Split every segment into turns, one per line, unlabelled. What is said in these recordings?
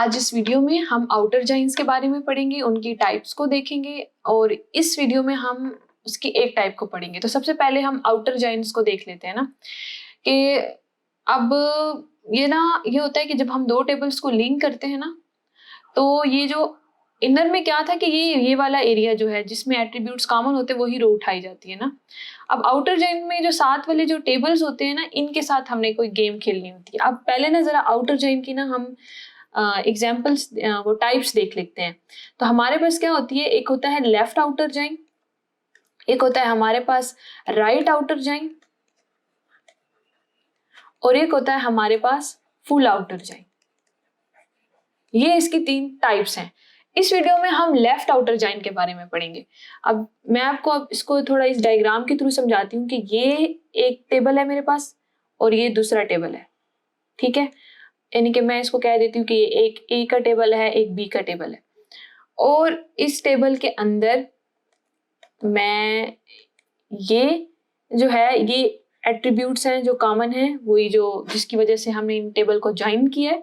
आज इस वीडियो में हम आउटर जॉइंट्स के बारे में पढ़ेंगे, उनकी टाइप्स को देखेंगे और इस वीडियो में हम उसकी एक टाइप को पढ़ेंगे। तो सबसे पहले हम आउटर जॉइंट्स को देख लेते हैं ना कि अब ये होता है कि जब हम दो टेबल्स को लिंक करते हैं ना, तो ये जो इनर में क्या था कि ये वाला एरिया जो है जिसमें एट्रीब्यूट्स कॉमन होते हैं वही रो उठाई जाती है ना। अब आउटर जॉइंट में जो साथ वाले जो टेबल्स होते हैं ना, इनके साथ हमने कोई गेम खेलनी होती है। अब पहले ना जरा आउटर जॉइंट की ना हम एग्जाम्पल्स वो टाइप्स देख लेते हैं। तो हमारे पास क्या होती है, एक होता है लेफ्ट आउटर जॉइंट, एक होता है हमारे पास राइट आउटर जॉइंट और एक होता है हमारे पास फुल आउटर जॉइंट। ये इसकी तीन टाइप्स हैं। इस वीडियो में हम लेफ्ट आउटर जॉइंट के बारे में पढ़ेंगे। अब मैं आपको अब इसको थोड़ा इस डायग्राम के थ्रू समझाती हूँ कि ये एक टेबल है मेरे पास और ये दूसरा टेबल है, ठीक है। यानी कि मैं इसको कह देती हूँ कि ये एक ए का टेबल है, एक बी का टेबल है और इस टेबल के अंदर मैं ये जो है ये एट्रीब्यूट्स हैं जो कॉमन है, वही जो जिसकी वजह से हमने इन टेबल को ज्वाइन किया है।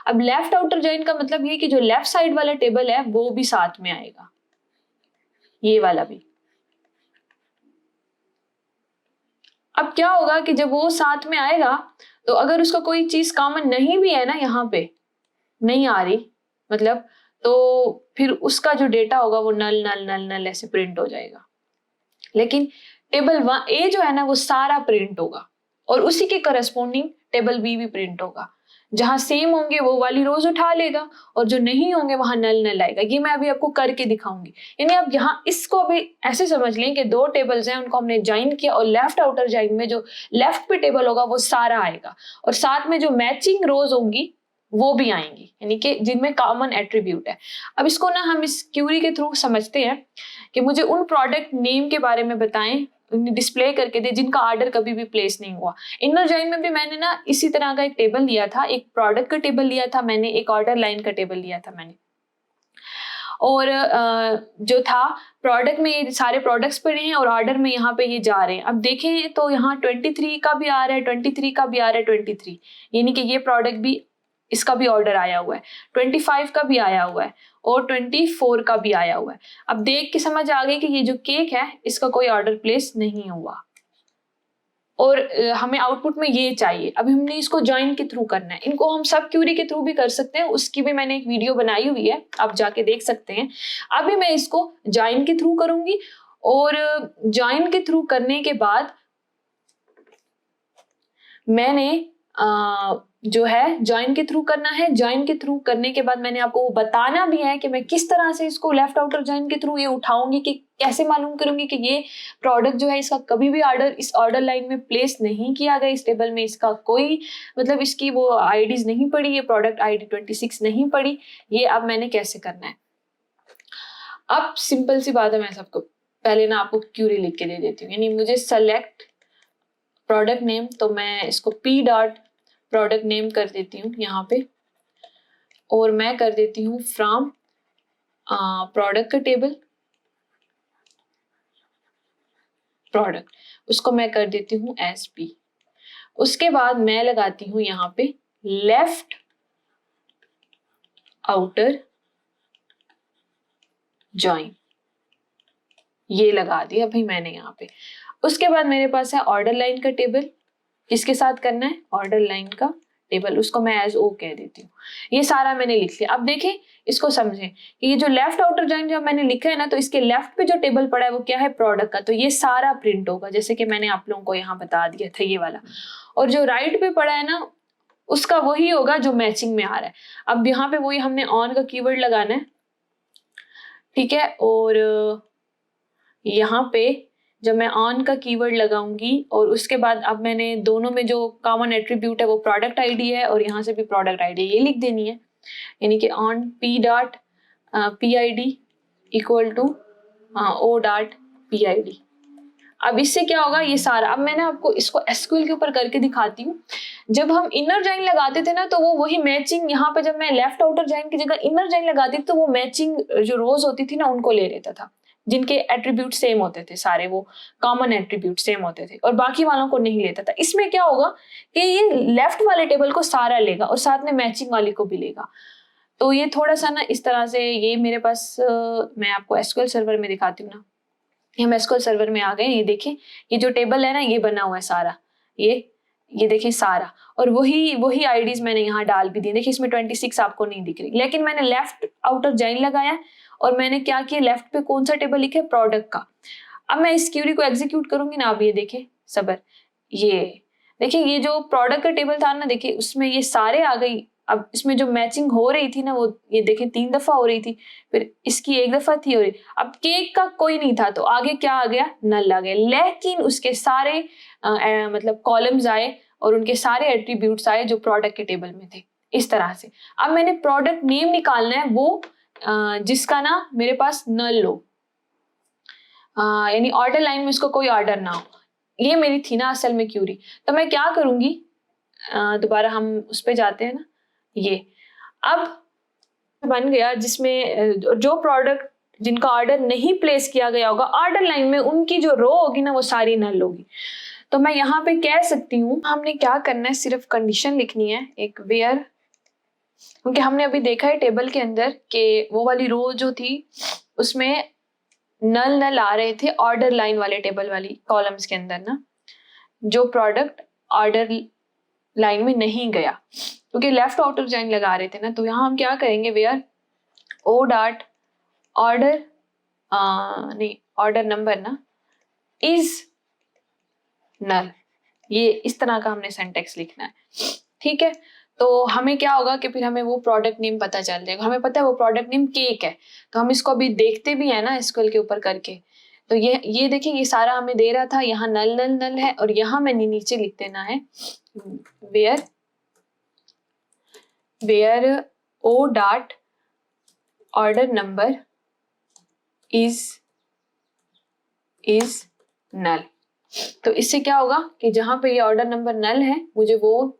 अब लेफ्ट आउटर ज्वाइन का मतलब ये कि जो लेफ्ट साइड वाला टेबल है वो भी साथ में आएगा, ये वाला भी। अब क्या होगा कि जब वो साथ में आएगा तो अगर उसका कोई चीज कॉमन नहीं भी है ना, यहाँ पे नहीं आ रही मतलब, तो फिर उसका जो डेटा होगा वो नल नल नल नल ऐसे प्रिंट हो जाएगा। लेकिन टेबल ए जो है ना वो सारा प्रिंट होगा और उसी के करस्पॉन्डिंग टेबल बी भी प्रिंट होगा। जहां सेम होंगे वो वाली रोज उठा लेगा और जो नहीं होंगे वहां नल नल आएगा। ये मैं अभी आपको करके दिखाऊंगी। यानी आप यहाँ इसको अभी ऐसे समझ लें कि दो टेबल्स हैं, उनको हमने ज्वाइन किया और लेफ्ट आउटर ज्वाइन में जो लेफ्ट पे टेबल होगा वो सारा आएगा और साथ में जो मैचिंग रोज होंगी वो भी आएंगी, यानी कि जिनमें कॉमन एट्रीब्यूट है। अब इसको ना हम इस क्यूरी के थ्रू समझते हैं कि मुझे उन प्रोडक्ट नेम के बारे में बताएं, डिस्प्ले करके दे जिनका ऑर्डर कभी भी प्लेस नहीं हुआ। इनर जॉइन में भी मैंने ना इसी तरह का एक टेबल लिया था, एक प्रोडक्ट का टेबल लिया था मैंने, एक ऑर्डर लाइन का टेबल लिया था मैंने। और जो था प्रोडक्ट में ये सारे प्रोडक्ट्स पड़े हैं और ऑर्डर में यहाँ पे ये जा रहे हैं। अब देखें तो यहाँ 23 का भी आ रहा है, 23 का भी आ रहा है, 23 यानी कि ये प्रोडक्ट भी इसका भी ऑर्डर आया हुआ है, 25 का भी आया हुआ है और 24 का भी आया हुआ है। अब देख के समझ आ गई कि ये जो केक है इसका कोई ऑर्डर प्लेस नहीं हुआ और हमें आउटपुट में ये चाहिए। अभी हमने इसको ज्वाइन के थ्रू करना है। इनको हम सब क्यूरी के थ्रू भी कर सकते हैं, उसकी भी मैंने एक वीडियो बनाई हुई है, आप जाके देख सकते हैं। अभी मैं इसको ज्वाइन के थ्रू करूंगी और ज्वाइन के थ्रू करने के बाद मैंने जो है ज्वाइन के थ्रू करना है। ज्वाइन के थ्रू करने के बाद मैंने आपको बताना भी है कि मैं किस तरह से इसको लेफ्ट आउटर ज्वाइन के थ्रू ये उठाऊंगी, कि कैसे मालूम करूंगी कि ये प्रोडक्ट जो है इसका कभी भी ऑर्डर इस ऑर्डर लाइन में प्लेस नहीं किया गया, इस टेबल में इसका कोई मतलब इसकी वो आईडीज नहीं पड़ी, ये प्रोडक्ट आईडी 26 नहीं पड़ी। ये अब मैंने कैसे करना है। अब सिंपल सी बात है, मैं सबको पहले ना आपको क्यूरी लिख के दे देती हूँ। यानी मुझे सेलेक्ट प्रोडक्ट नेम, तो मैं इसको पी डॉट प्रोडक्ट नेम कर देती हूँ यहाँ पे और मैं कर देती हूँ फ्रॉम प्रोडक्ट का टेबल प्रोडक्ट, उसको मैं कर देती हूँ एस पी। उसके बाद मैं लगाती हूँ यहाँ पे लेफ्ट आउटर ज्वाइन, ये लगा दिया भाई मैंने यहाँ पे। उसके बाद मेरे पास है ऑर्डर लाइन का टेबल, किसके साथ करना है, ऑर्डर लाइन का टेबल, उसको मैं एज ओ कह देती हूँ। ये सारा मैंने लिख लिया। अब देखें इसको समझें कि ये जो लेफ्ट आउटर ज्वाइन जो मैंने लिखा है ना, तो इसके लेफ्ट पे जो टेबल पड़ा है वो क्या है, प्रोडक्ट का, तो ये सारा प्रिंट होगा जैसे कि मैंने आप लोगों को यहाँ बता दिया था ये वाला। और जो राइट पे पड़ा है ना उसका वही होगा जो मैचिंग में आ रहा है। अब यहाँ पे वही हमने ऑन का कीवर्ड लगाना है, ठीक है। और यहाँ पे जब मैं ऑन का कीवर्ड लगाऊंगी और उसके बाद अब मैंने दोनों में जो कॉमन एट्रीब्यूट है वो प्रोडक्ट आईडी है और यहाँ से भी प्रोडक्ट आईडी ये लिख देनी है। यानी कि on P dot P I D equal to O dot P I D. अब इससे क्या होगा, ये सारा अब मैंने आपको इसको एसक्यूएल के ऊपर करके दिखाती हूँ। जब हम इनर ज्वाइन लगाते थे ना तो वो वही मैचिंग, यहाँ पे जब मैं लेफ्ट आउटर ज्वाइन की जगह इनर ज्वाइन लगाती थी तो वो मैचिंग जो रोज होती थी ना उनको ले लेता था, जिनके एट्रीब्यूट सेम होते थे, सारे वो कॉमन एट्रीब्यूट सेम होते थे और बाकी वालों को नहीं लेता था। इसमें क्या होगा कि ये लेफ्ट वाले टेबल को सारा लेगा और साथ में मैचिंग वाले को भी लेगा। तो ये थोड़ा सा ना इस तरह से, ये मेरे पास मैं आपको एसक्यूएल सर्वर में दिखाती हूँ ना, हम एसक्यूएल सर्वर में आ गए। ये देखिए ये जो टेबल है ना, ये बना हुआ है सारा, ये देखिए सारा, और वही आईडीज मैंने यहाँ डाल भी दिए। देखिए इसमें 26 आपको नहीं दिख रही, लेकिन मैंने लेफ्ट आउटर जॉइन लगाया और मैंने क्या किया, लेफ्ट पे कौन सा टेबल लिखा है, प्रोडक्ट का। अब मैं इस क्यूरी को एग्जीक्यूट करूंगी ना, आप ये देखिए सबर, ये देखिए ये जो प्रोडक्ट का टेबल था ना, देखिए उसमें ये सारे आ गई। अब इसमें जो मैचिंग हो रही थी ना, वो ये देखिए 3 दफा हो रही थी, फिर इसकी 1 दफा थी हो रही। अब केक का कोई नहीं था, तो आगे क्या आ गया, नल आ गया। लेकिन उसके सारे मतलब कॉलम्स आए और उनके सारे एट्रीब्यूट्स आए जो प्रोडक्ट के टेबल में थे, इस तरह से। अब मैंने प्रोडक्ट नेम निकालना है, वो जिसका ना मेरे पास नल हो, यानी ऑर्डर लाइन में उसको कोई ऑर्डर ना हो। ये मेरी थी ना असल में क्यूरी। तो मैं क्या करूंगी, दोबारा हम उस पे जाते हैं ना, ये अब बन गया जिसमें जो प्रोडक्ट जिनका ऑर्डर नहीं प्लेस किया गया होगा ऑर्डर लाइन में, उनकी जो रो होगी ना वो सारी नल होगी। तो मैं यहाँ पे कह सकती हूँ, हमने क्या करना है, सिर्फ कंडीशन लिखनी है एक वेयर, क्योंकि हमने अभी देखा है टेबल के अंदर कि वो वाली रो जो थी उसमें नल आ रहे थे ऑर्डर लाइन वाले टेबल वाली कॉलम्स के अंदर ना, जो प्रोडक्ट ऑर्डर लाइन में नहीं गया, क्योंकि लेफ्ट आउटर जॉइन लगा रहे थे ना। तो यहाँ हम क्या करेंगे, वेयर ओ डॉट ऑर्डर नहीं ऑर्डर नंबर ना इज नल, ये इस तरह का हमने सेंटेक्स लिखना है, ठीक है। तो हमें क्या होगा कि फिर हमें वो प्रोडक्ट नेम पता चल जाएगा। हमें पता है वो प्रोडक्ट नेम केक है, तो हम इसको अभी देखते भी है ना एसक्यूएल के ऊपर करके। तो ये देखिए ये सारा हमें दे रहा था, यहाँ नल नल नल है, और यहाँ मैंने नीचे लिख देना है where O dot order number is null. तो इससे क्या होगा कि जहां पे ये ऑर्डर नंबर नल है, मुझे वो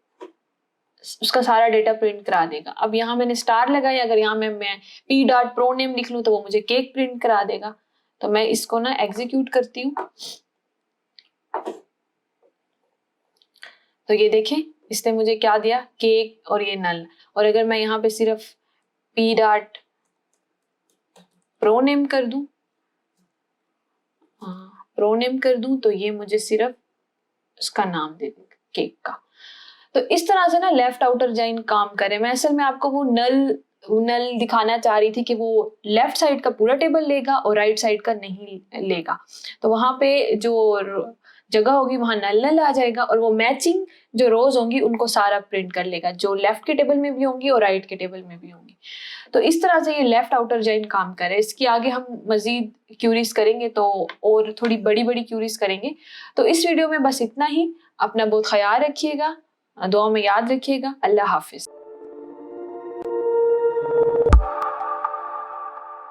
उसका सारा डेटा प्रिंट करा देगा। अब यहाँ मैंने स्टार लगाया, अगर यहाँ मैं पी डॉट प्रो नेम लिख लूँ तो वो मुझे केक प्रिंट करा देगा। तो मैं इसको ना एग्जीक्यूट करती हूँ, तो ये देखें इसने मुझे क्या दिया, केक और ये नल। और अगर मैं यहाँ पे सिर्फ पी डॉट प्रो नेम कर दूं, प्रो नेम कर दूं, तो ये मुझे सिर्फ उसका नाम दे देगा केक का। तो इस तरह से ना लेफ्ट आउटर जॉइन काम करे। मैं असल में आपको वो नल दिखाना चाह रही थी कि वो लेफ्ट साइड का पूरा टेबल लेगा और राइट साइड का नहीं लेगा। तो वहां पे जो जगह होगी वहां नल नल आ जाएगा, और वो मैचिंग जो रोज होंगी उनको सारा प्रिंट कर लेगा, जो लेफ्ट के टेबल में भी होंगी और राइट के टेबल में भी होंगी। तो इस तरह से ये लेफ्ट आउटर जॉइन काम करे। इसकी आगे हम मजीद क्यूरीज करेंगे, तो और थोड़ी बड़ी बड़ी क्यूरीज करेंगे। तो इस वीडियो में बस इतना ही। अपना बहुत ख्याल रखिएगा, दुआ में याद रखिएगा। अल्लाह हाफिज।